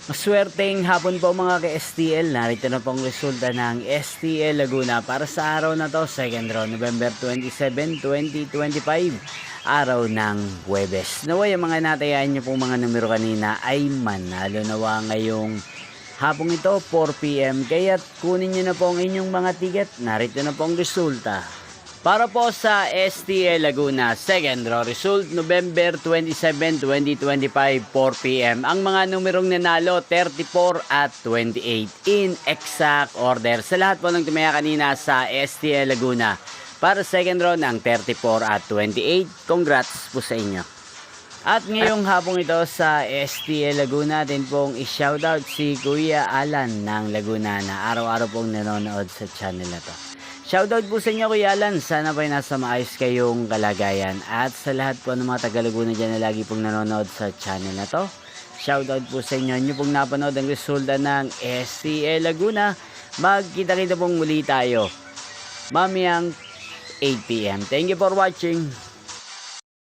Maswerteng hapon po mga ka-STL. Narito na pong resulta ng STL Laguna para sa araw na to, second round, November 27, 2025, araw ng Huwebes. Naway ang mga natayaan nyo pong mga numero kanina ay manalo nawa ngayong hapong ito, 4 PM. Kaya't kunin nyo na po ang inyong mga ticket. Narito na pong resulta. Para po sa STL Laguna, second row result, November 27, 2025, 4 PM. Ang mga numerong nanalo, 34 at 28 in exact order. Sa lahat po ng tumaya kanina sa STL Laguna, para second row ng 34 at 28, congrats po sa inyo. At ngayong hapong ito sa STL Laguna, din pong i-shoutout si Kuya Alan ng Laguna na araw-araw pong nanonood sa channel na to. Shoutout po sa inyo Kuya Alan, sana po'y nasa maayos kayong kalagayan. At sa lahat po ng mga taga-Laguna dyan na lagi pong nanonood sa channel na to, shoutout po sa inyo. Nyo pong napanood ang resulta ng STL Laguna. Magkita-kita pong muli tayo mamayang 8 PM. Thank you for watching.